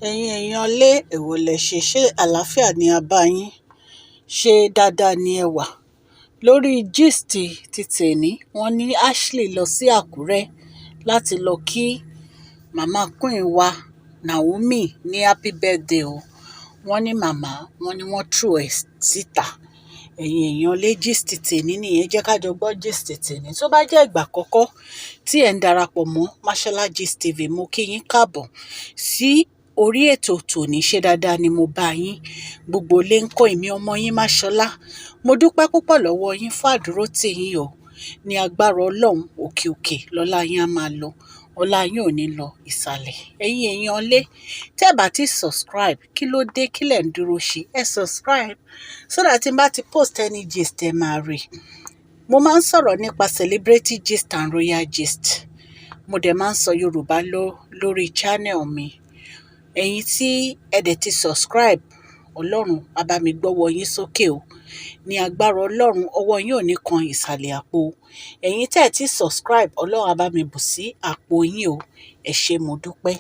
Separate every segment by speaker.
Speaker 1: Ẹ̀yin èèyàn lé èwo lẹ ṣe àlàáfíà ni a bá yín, ṣe dáadáa ni ẹ wà. Lórí gist ti tèní, wọ́n ní Ashley lọ sí Àkúrẹ́ láti lọ kí màmá queen wa Naomi ní happy birthday o. Wọ́n ní màmá, wọ́n ní wọ́n throw ẹ̀ síta. Ẹ̀yin èèyàn lé gist tèní nìyẹn, jẹ́ ká jọ gbọ́ gist tèní. Tó bá jẹ́ ìgbà àkọ́kọ́ tí ẹ̀ ń darapọ̀ mọ́ Mashola Gist TV, mo kí yín káàbọ̀ sí orí ètò tòní. Ṣe dáadáa ni mo bá yín, gbogbo ilé ń kọ́, èmi ọmọ yín Mashola. Mo dúpẹ́ púpọ̀ lọ́wọ́ yín fún àdúrótì yín o. Ní agbára Ọlọ́run, òkè òkè lọ́lá yín á máa lọ, ọlá yín ò ní lọ ìsàlẹ̀. Ẹ̀yin èèyàn lé, tẹ́ bá ti subscribe, kí ló dé, kí lẹ̀ ń dúró ṣe? Ẹ subscribe so that tí n bá ti post any gist ẹ máa rí. Mo máa ń sọ̀rọ̀ nípa celebrity gist and royal gist. Mo dẹ̀ máa ń sọ Yorùbá lórí channel mi. Ẹ̀yin tí ẹ dẹ̀ ti subscribe, Ọlọ́run á bá mi gbọ́wọ́ yín sókè o. Ní agbára Ọlọ́run, ọwọ́ yín ò ní kan ìsàlẹ̀ àpò. Ẹ̀yin tẹ́ ẹ ti subscribe, Ọlọ́run á bá mi bù sí àpò yín o. Ẹ ṣé mo dúpẹ́.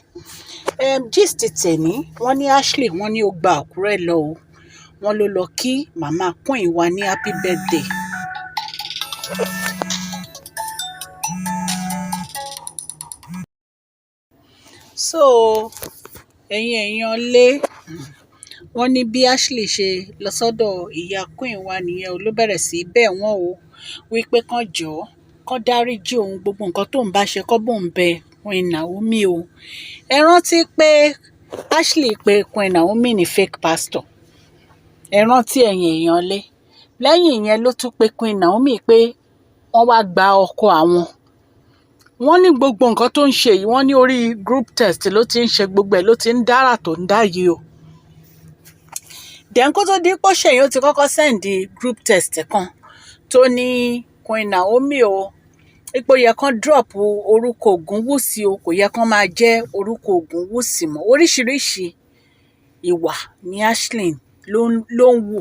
Speaker 1: Gist tèní, wọ́n ní Ashley, wọ́n ní ó gba Àkúrẹ́ lọ o. Wọ́n ló lọ kí màmá queen wa ní happy birthday. So ẹ̀yin èèyàn lé, wọ́n ní bí Ashley ṣe lọ sọ́dọ̀ ìyá queen wa nìyẹn o, ló bẹ̀rẹ̀ sí bẹ̀ wọ́n o, wípé kán jọ̀ọ́, kán dáríjì òun, gbogbo nǹkan tóun bá ṣe kọ́ bóun bẹ Queen Naomi o. Ẹ rántí pé Ashley pé Queen Naomi ní fake pastor. Ẹ rántí ẹ̀yin èèyàn lé. Lẹ́yìn ìyẹn ló tún pe Queen Naomi pé wọ́n wá gba ọkọ àwọn. Wọ́n ní gbogbo nǹkan tó ń ṣe yìí, wọ́n ní orí group test ló ti ń ṣe gbogbo ẹ̀, ló ti ń dára tó ń dá yìí o. Then kó tó di pé ṣèyí ó ti kọ́kọ́ send group test kan tó ní Queen Naomi o, ipò yẹ kán drop orúkọ Ògúnwùsì o, kò yẹ kán máa jẹ́ orúkọ Ògúnwùsì mọ́. Oríṣiríṣi ìwà ni Ashley ló ń wù.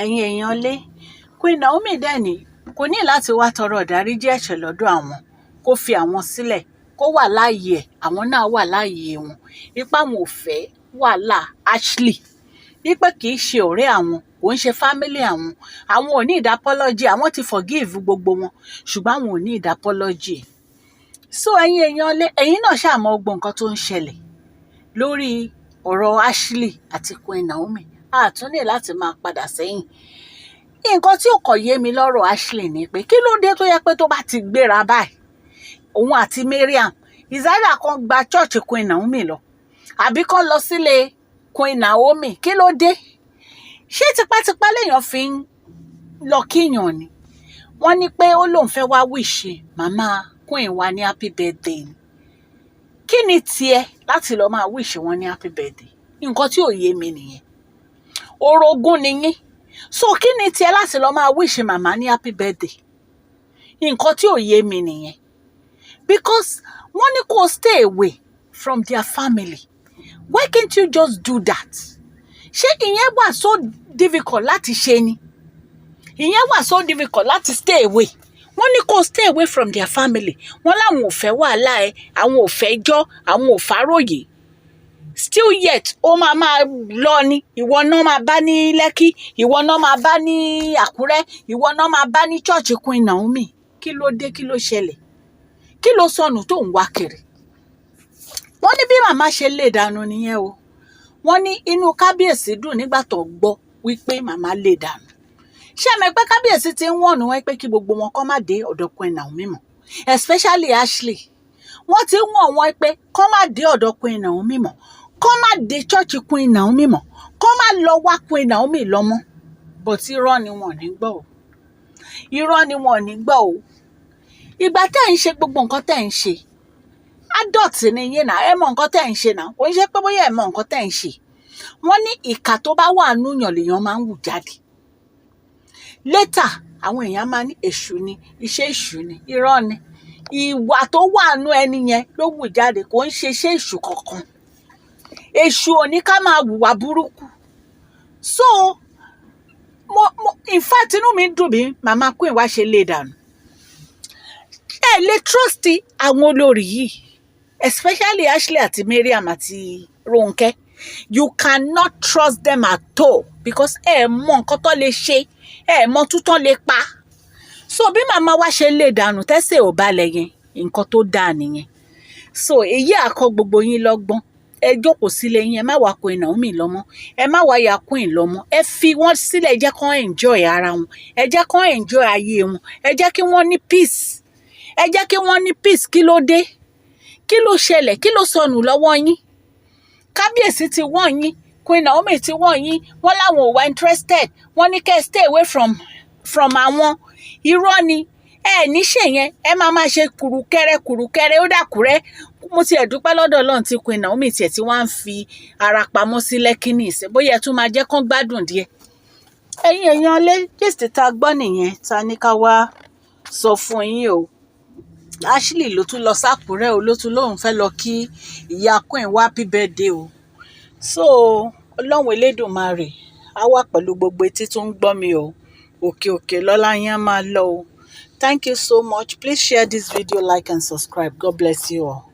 Speaker 1: Ẹ̀yin èèyàn lé, Queen Naomi dẹ̀ ní kò ní láti wá tọrọ ìdáríjì ẹ̀ṣẹ̀ lọ́dọ̀ àwọn, kó fi àwọn sílẹ̀, kó wà láàyè ẹ̀, àwọn náà wà láàyè wọn. Ipá wọn ò fẹ́ wàhálà Ashley, wípé kì í ṣe ọ̀rẹ́ àwọn, kò ń ṣe family àwọn ò ní ìdá apology, àwọn ti forgive gbogbo wọn, ṣùgbọ́n àwọn ò ní ìdá apology. So ẹ̀yin èèyàn lé, ẹ̀yin náà ṣàmọ̀ gbogbo nǹkan tó ń ṣẹlẹ̀ lórí ọ̀rọ̀ Ashley àti Queen Naomi. A tún ní láti máa padà sẹ́yìn. Nǹkan tí ò kàn yé mi lọ́rọ̀ Ashley ni pé kí ló dé tó yẹ pé tó bá ti gbéra báyìí, òun àti Mariam, ìsáyà kan gba church Queen Naomi lọ, àbí kan lọ sílé Queen Naomi. Kí ló dé? Ṣé tipátipá léèyàn fi ń lọ kíyàn ni? Wọ́n ní pé ó lóun fẹ́ wá wíṣì màmá queen wa ní happy birthday ni. Kí ni tiẹ̀ láti lọ máa wíṣì wọn ní happy birthday? Nǹkan tí ò yé mi nìyẹn. Orogún ni yín, so kí ni tiẹ̀ láti lọ máa wíṣì màmá ní happy birthday? Nǹkan tí ò yé mi nìyẹn. Because wọ́n ní kó stay away from their family. Why can't you just do that? Ṣé ìyẹn wà so difficult láti ṣe ni? Ìyẹn wà so difficult láti stay away. Wọ́n ní kó stay away from their family. Wọ́n láwọn ò fẹ́ wàhálà ẹ, àwọn ò fẹ́ jọ́, àwọn ò fàròyé. Still yet, ó máa lọ ni. Ìwọ náà máa bá ní Lẹ́kí, ìwọ náà máa bá ní Àkúrẹ́, ìwọ náà máa bá ní church Queen Naomi. Kí ló dé, kí ló ṣẹlẹ̀? Kí ló sọnù tó ń wá kiri? Wọ́n ní bí màmá ṣe lè dànù nìyẹn o. Wọ́n ní inú kábíyèsí dùn nígbà tó gbọ́ wípé màmá lè dànù. Ṣé ẹ mọ̀ pé kábíyèsí ti ń wọ̀nù wọn pé kí gbogbo wọn kó má dé ọ̀dọ̀ Queen Naomi mọ́, especially Ashley. Wọ́n ti ń wọ̀n wọn pé kó má dé ọ̀dọ̀ Queen Naomi mọ́, kó má dé church Queen Naomi mọ́, kó má lọ wá Queen Naomi lọ́mọ. But irọ́ ni wọn ò ní gbọ́ o. Irọ́ ni wọn ò ní gbọ́ o. Ìgbà tẹ́ ń ṣe gbogbo nǹkan tẹ́ ń ṣe, adult ni yín náà, ẹ mọ nǹkan tẹ́ ń ṣe náà, kò ń ṣe pé bóyá ẹ mọ nǹkan tẹ́ ń ṣe. Wọ́n ní ìkà tó bá wà núyàn lèèyàn máa ń wù jáde. Later, àwọn èèyàn máa ní èṣù ni, iṣẹ́ èṣù ni, irọ́ ni. Ìwà tó wà nú ẹni yẹn ló wù jáde, kò ń ṣe iṣẹ́ èṣù kankan. Èṣù ò ní ká máa wùwà burúkú. So, in fact, inú mi dùn bí màmá Queen wá ṣe lè dànù. Ẹ lè trust àwọn olórí yìí. especially Ashley àti Mariam àti Ronke. You cannot trust them at all because mọ nǹkan tó lè ṣe, mọ tútọ́ lè pa. So bí màmá wa ṣe lè dànù tẹ́sẹ̀ ò balẹ̀ yẹn, nǹkan tó dáa nìyẹn. So èyí àkọ́ gbogbo yín lọ́gbọ́n. Ẹ jókòó sílé yín, ẹ má wá Queen Naomi lọ́mọ, ẹ má wá ya Queen lọ́mọ, ẹ fi wọ́n sílẹ̀, ẹ jẹ́ kán enjoy ara wọn, ẹ jẹ́ kán enjoy ayé wọn, ẹ jẹ́ kí wọ́n ní peace, ẹ jẹ́ kí wọ́n ní peace. Kí ló dé? Kí ló ṣẹlẹ̀? Kí ló sọnù lọ́wọ́ yín? Kábíyèsí ti wọ́n yín, Queen Naomi ti wọ́n yín, wọ́n láwọn ò wá interested, wọ́n ní kẹ́ stay away from àwọn. Irọ́ ni, níṣe yẹn, ẹ máa ṣe kùrùkẹ́rẹ́ ó dàkúrẹ́. Mo ti dúpẹ́ lọ́dọ̀ Ọlọ́run tí Queen Naomi tiẹ̀ tí wọ́n á fi ara pamọ́ sí Lẹ́kí ní ìsìn, bóyá ẹ tún máa jẹ́ kán gbádùn díẹ̀. Ẹ̀yin èèyàn lé gist tá a gbọ́ nìyẹn, ta ní ká wá sọ fún yín o. Ashley ló tún lọ sákúrẹ́ o, ló tún lóun fẹ́ lọ kí ìyá Queen wá happy birthday o. So Ọlọ́run Elédùmarè á wà pẹ̀lú gbogbo etí tó ń gbọ́ mi o. Òkè òkè lọ́lá yín á máa lọ o. Thank you so much. Please share this video, like and subscribe. God bless you all.